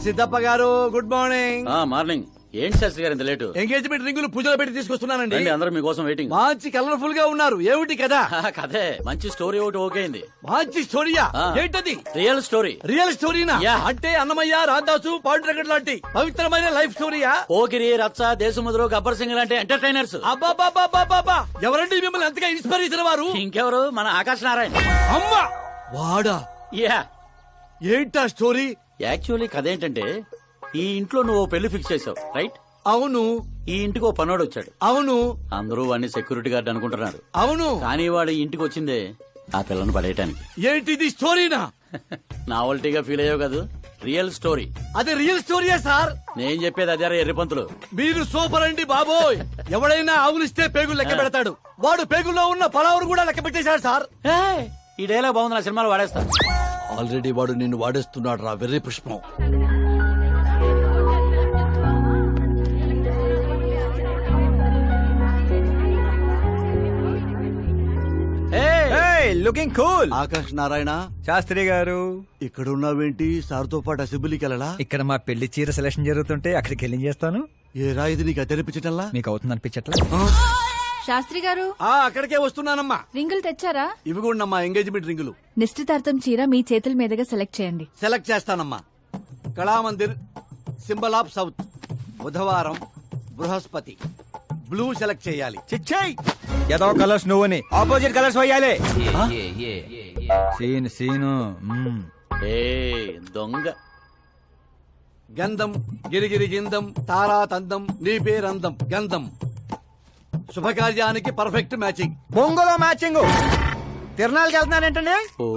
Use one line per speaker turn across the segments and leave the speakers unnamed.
సిద్ధప్ప గారు good morning.
Morning. ఏంటి శాస్త్రి గారు ఇంత లేటు?
ఎంగేజ్మెంట్ రింగులు పూజలు పెట్టి తీసుకొస్తున్నానండి.
అందరూ మీకోసం వెయిటింగ్.
మంచి కలర్ఫుల్ గా ఉన్నారు. ఏమిటి కదా?
కదే మంచి స్టోరీ ఒకటి ఓకే అయింది.
మంచి స్టోరీయా? ఏంటది?
Real story.
రియల్ స్టోరీనా?
యా.
అంటే అన్నమయ్య, రాధాసు, పాండురంగడ్ లాంటి పవిత్రమైన లైఫ్ స్టోరీయా?
పోకిరి, రచ్చ, దేశముద్రు, గబ్బర్ సింగ్ లాంటి ఎంటర్టైనర్స్.
అబ్బాబాబాబాబా, ఎవరండి మిమ్మల్ని అంతగా ఇన్స్పైర్ చేసిన వారు?
ఇంకెవరు, మన ఆకాశ్ నారాయణ.
అమ్మా వాడా?
యా.
ఏంటా స్టోరీ?
యాక్చువల్లీ కథ ఏంటంటే, ఈ ఇంట్లో నువ్వు పెళ్లి ఫిక్స్ చేసావు, రైట్?
అవును.
ఈ ఇంటికి ఓ పనోడు వచ్చాడు.
అవును.
అందరూ వాడిని సెక్యూరిటీ గార్డ్ అనుకుంటున్నారు.
అవును.
కానీ వాడు ఈ ఇంటికి వచ్చిందే ఆ పిల్లను పడేయటానికి.
ఏంటిది స్టోరీనా?
నావల్టీగా ఫీల్ అయ్యావు కదా, రియల్ స్టోరీ.
అది రియల్ స్టోరీయా సార్?
నేను చెప్పేది అదే ఎర్రిపంతులు.
మీరు సూపర్ అండి బాబోయ్. ఎవడైనా ఆవులిస్తే పేగులు లెక్క పెడతాడు. వాడు పేగుల్లో ఉన్న పలావురు కూడా లెక్క పెట్టేశాడు సార్.
ఈ డైలాగ్ బాగుంది, నా సినిమాలో వాడేస్తా.
ఆల్రెడీ వాడు నిన్ను వాడేస్తున్నాడు రా వెర్రి పుష్పం.
Looking cool.
ఆకాశ్ నారాయణ
శాస్త్రి గారు
ఇక్కడ ఉన్నావేంటి? సార్తో పాటు అసెంబ్లీకి వెళ్ళడా?
ఇక్కడ మా పెళ్లి చీర సెలక్షన్ జరుగుతుంటే అక్కడికి వెళ్ళి చేస్తాను.
ఏ రాయిది నీకు తెరిపించటల్లా?
మీకు అవుతుంది అనిపించట్లా?
శాస్త్రి గారు
అక్కడికే వస్తున్నానమ్మా.
రింగులు తెచ్చారా?
ఇవి కూడా అమ్మా ఎంగేజ్మెంట్ రింగులు.
నిశ్చితార్థం చీర మీ చేతుల మీదుగా సెలెక్ట్ చేయండి.
సెలెక్ట్ చేస్తానమ్మా. కళామందిర్, సింబల్ ఆఫ్ సౌత్, బుధవారం, బృహస్పతి. బ్లూ సెలెక్ట్ చేయాలి.
చిచ్చాయి ఏదో కలర్స్ నువ్వుని ఆపోజిట్ కలర్స్ వేయాలి. సీను
దొంగ.
గంధం గిరిగిరి గిందం తారా తందం నీ పేరందం గంధం. శుభకార్యానికి పర్ఫెక్ట్ మ్యాచింగ్.
బొంగులో మ్యాచింగ్. తిరణాలకి వెళ్తున్నానంటే
ఓ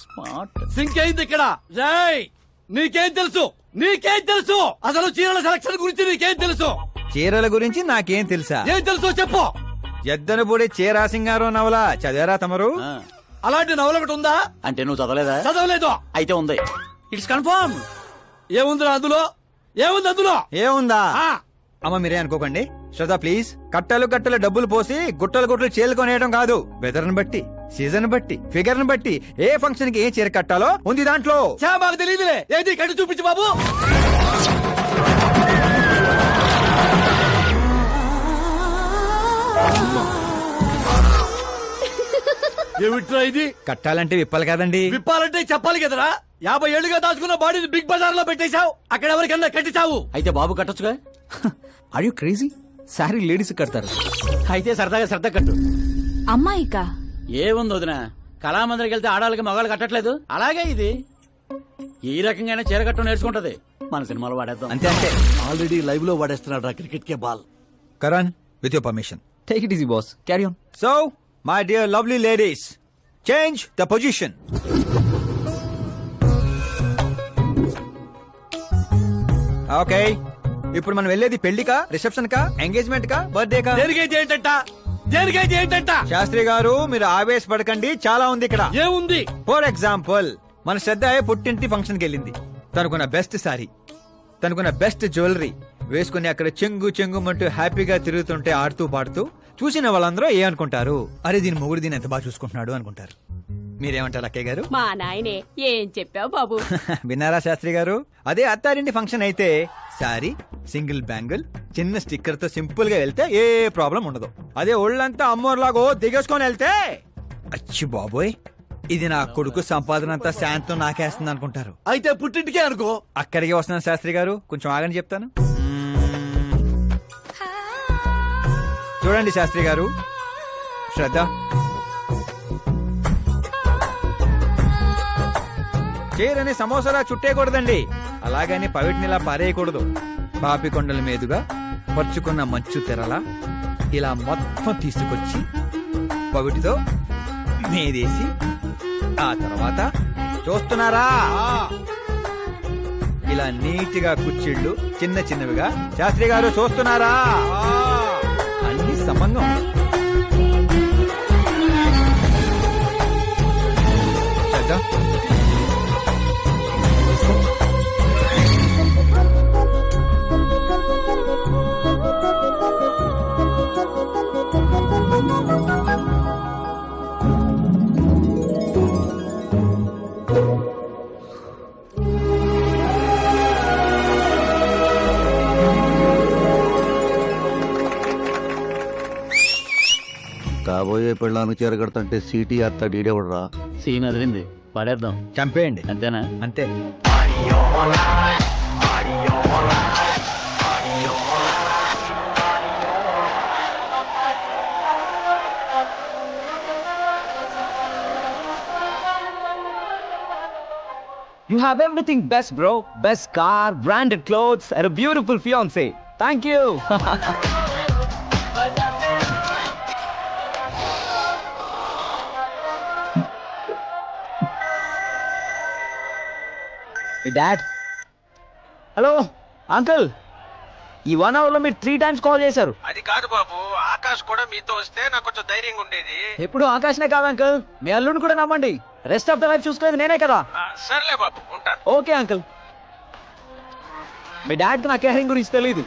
స్మార్ట్.
సింక్ అయింది ఇక్కడ. జై నీకేం తెలుసు? నీకేం తెలుసు? అసలు చీరల సెలక్షన్ గురించి నీకేం తెలుసు?
చీరల గురించి నాకేం తెలుసా?
ఏం తెలుసో చెప్పు.
ఎద్దను పొడి చీర సింగారం నవల చదివారా తమరు?
అలాంటి నవల ఒకటి ఉందా?
అంటే నువ్వు చదవలేదా?
చదవలేదు.
అయితే ఉంది. It's confirm.
ఏముందిరా అందులో? ఏముంది అందులో?
ఏముందా? అమ్మ మీరే అనుకోకండి. శ్రద్ధ ప్లీజ్. కట్టలు కట్టలు డబ్బులు పోసి గుట్టలు గుట్టలు చీరకొనేయడం కాదు. వెదర్ ని బట్టి, సీజన్ బట్టి, ఫిగర్ ని బట్టి ఏ ఫంక్షన్ కి ఏ చీర కట్టాలో ఉంది దాంట్లో.
మాకు తెలియదులే. ఏది కట్టి చూపించు బాబు. ఏమిట్రా ఇది?
కట్టాలంటే విప్పాలి కదండి.
విప్పాలంటే చెప్పాలి కదరా. 50 ఏళ్లుగా దాచుకున్న బాడీని బిగ్ బజార్ లో పెట్టేశావు. అక్కడ ఎవరికన్నా కట్టించావు.
అయితే బాబు కట్టొచ్చుగా.
Are you crazy? Sorry ladies కడతారు.
అయితే సరదాగా శ్రద్ధ కట్టు.
అమ్మాయికా?
ఏముంది వదిన, కళామందిరికి వెళ్తే ఆడాలకి మగాళ్ళు కట్టట్లేదు, అలాగే ఇది ఈ రకంగా చీర కట్టడం నేర్చుకుంటది. మన సినిమాలో వాడేద్దాం.
అంతే అంతే.
ఆల్రెడీ లైవ్ లో వాడేస్తున్నాడు రా క్రికెట్ కే ball.
Karan with your permission take it easy boss. Carry on. So my dear lovely ladies, change the position. Okay, ఇప్పుడు మనం వెళ్ళేది పెళ్లికా, రిసెప్షన్ కా, ఎంగేజ్మెంట్ కా, బర్త్డే కా?
దేనికైతే ఏంటంట? దేనికైతే ఏంటంట?
శాస్త్రి గారు మీరు ఆవేశపడకండి, చాలా ఉంది ఇక్కడ.
ఏముంది?
ఫర్ ఎగ్జాంపుల్ మన శ్రద్ధ పుట్టింటి ఫంక్షన్ కి వెళ్ళింది. తనకున్న బెస్ట్ సారీ, తనకున్న బెస్ట్ జ్యువెలరీ వేసుకుని అక్కడ చెంగు చెంగుమంటూ హ్యాపీగా తిరుగుతుంటే ఆడుతూ పాడుతూ చూసిన వాళ్ళందరూ ఏ అనుకుంటారు? అరే దీని మొగుడు దీన్ని ఎంత బాగా చూసుకుంటున్నాడు అనుకుంటారు. మీరేమంటారు అక్కయ్య గారు?
మా నాయనే ఏం చెప్పావు బాబు.
విన్నారా శాస్త్రి గారు? అదే అత్తారింటి ఫంక్షన్ అయితే సారీ, సింగిల్ బ్యాంగిల్, చిన్న స్టిక్కర్ తో సింపుల్ గా వెళ్తే ఏ ప్రాబ్లం ఉండదు. అదే ఒళ్ళంతా అమ్మోర్లాగో దిగేసుకొని వెళ్తే అచ్చి బాబోయ్ ఇది నా కొడుకు సంపాదన అంతా శాంతం నాకేస్తుంది అనుకుంటారు.
అయితే పుట్టింటికే అనుకో.
అక్కడికి వస్తున్నాను శాస్త్రి గారు, కొంచెం ఆగని చెప్తాను. చూడండి శాస్త్రి గారు, శ్రద్ధ చీరని సమోసాలా చుట్టేయకూడదండి, అలాగని పవిటినిలా పారేయకూడదు. పాపికొండల మీదుగా పరుచుకున్న మంచు తెరలా ఇలా మొత్తం తీసుకొచ్చి పవిటితో మీదేసి ఆ తర్వాత చూస్తున్నారా ఇలా నీటిగా కుచ్చిళ్ళు చిన్న చిన్నవిగా. శాస్త్రి గారు చూస్తున్నారా? అన్ని సమంగా ఉన్నాయి.
పోయే పెళ్ళానికి చేరగడతంటే సీటీ అత్త డీడేవడరా.
సీన్ అదిరింది, పడేద్దాం.
చంపేయండి.
అంతేనా?
అంతే.
You have everything best, bro. Best car, branded clothes, and a beautiful fiance. Thank you. Hey, Dad. Hello, Uncle. ఈ 1 hour లో మీరు 3 times కాల్ చేశారు.
అది కాదు బాబు, ఆకాశ్ కూడా మీతో వస్తే నాకు కొంచెం ధైర్యంగా ఉండేది.
ఎప్పుడు ఆకాశనే కాదు అంకుల్, మీ అల్లుని కూడా నమ్మండి. రెస్ట్ ఆఫ్ ద లైఫ్ చూసుకునేది నేనే కదా.
సర్లే బాబు, ఉంటాను.
Okay uncle. మీ డాడ్కి నా కేరింగ్ గురించి తెలియదు.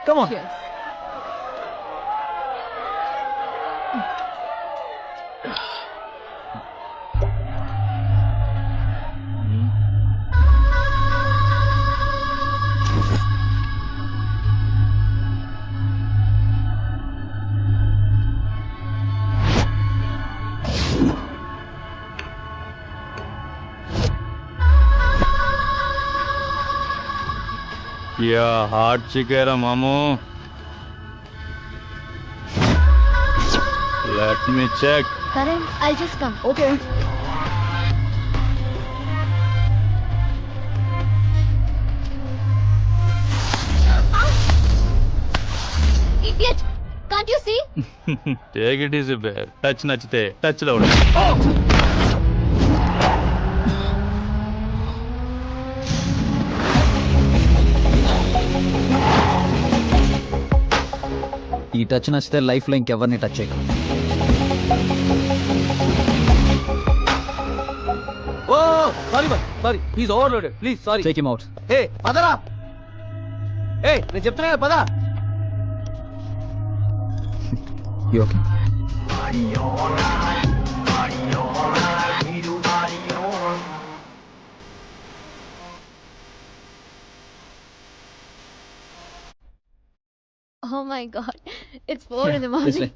Come on.
యా హార్ట్ చికేరా మాము. Let me check.
Karan, I'll just come.
Okay.
Idiot! Can't you see?
Take it easy బే. టచ్ నచ్చితే టచ్ లో ఉండు.
ఈ టచ్ నచ్చితే లైఫ్ లో ఇంకెవరిని టచ్ చేయకు. Oh sorry sorry, please overloaded, please sorry. Take him out. ఏ పదరా, ఏ నేను చెప్తున్నా కదా, పద. You okay?
Oh my god. It's 4 in the morning.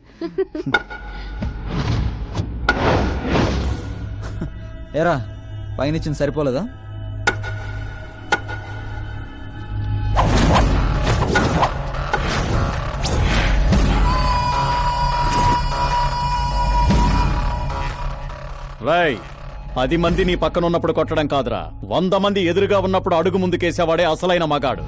ఏరా పైనిచ్చింది సరిపోలేదా?
రై, 10 మంది నీ పక్కన ఉన్నప్పుడు కొట్టడం కాదురా, 100 మంది ఎదురుగా ఉన్నప్పుడు అడుగు ముందుకేసేవాడే అసలైన మగాడు.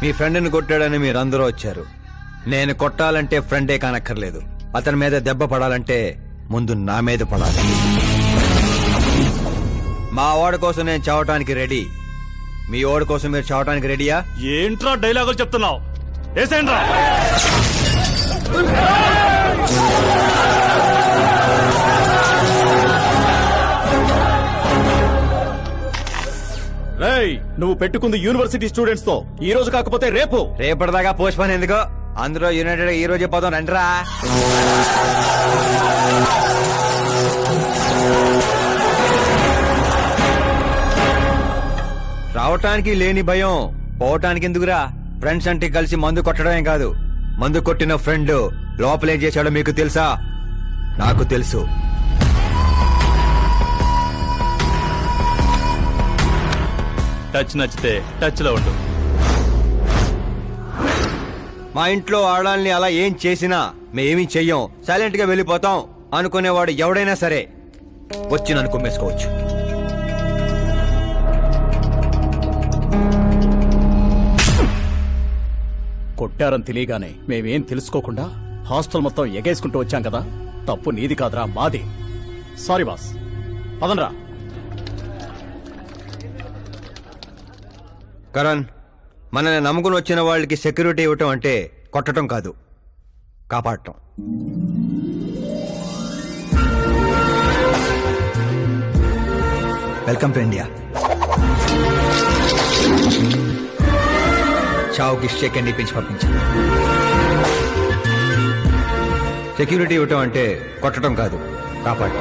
మీ ఫ్రెండ్ని కొట్టాడని మీరందరూ వచ్చారు. నేను కొట్టాలంటే ఫ్రెండే కానక్కర్లేదు, అతని మీద దెబ్బ పడాలంటే ముందు నా మీద పడాలి. మా వాడి కోసం నేను చావటానికి రెడీ, మీ వాడి కోసం మీరు చావటానికి రెడీయా?
ఏంట్రా డైలాగులు చెప్తున్నావు? ఏసేంట్రా. రేయ్, నువ్వు పెట్టుకుంది యూనివర్సిటీ స్టూడెంట్స్ తో, ఈ రోజు కాకపోతే రేపు.
రేపటిదాకా పోస్ట్ పోన్ ఎందుకో, అందులో యునైటెడ్ ఈ రోజే పోదాం రండిరా. రావటానికి లేని భయం పోవటానికి ఎందుకురా? ఫ్రెండ్స్ అంటే కలిసి మందు కొట్టడమే కాదు, మందు కొట్టిన ఫ్రెండ్ లోపలేం చేశాడో మీకు తెలుసా? నాకు తెలుసు.
టచ్ నచ్చితే టచ్ లో ఉండు.
మా ఇంట్లో ఆడాలని అలా ఏం చేసినా మేమీ చెయ్యం, సైలెంట్ గా వెళ్ళిపోతాం అనుకునేవాడు ఎవడైనా సరే వచ్చి నన్ను కుమ్మేసుకోవచ్చు.
కొట్టారని తెలియగానే మేమేం తెలుసుకోకుండా హాస్టల్ మొత్తం ఎగేసుకుంటూ వచ్చాం కదా, తప్పు నీది కాదురా, మాది. Sorry boss, పదనరా.
కరణ్, మనల్ని నమ్ముకుని వచ్చిన వాళ్ళకి సెక్యూరిటీ ఇవ్వటం అంటే కొట్టడం కాదు, కాపాడటం. Welcome to India. చావుకి సెకండ్ ఇప్పించి పంపించాను. సెక్యూరిటీ ఇవ్వటం అంటే కొట్టడం కాదు, కాపాడు.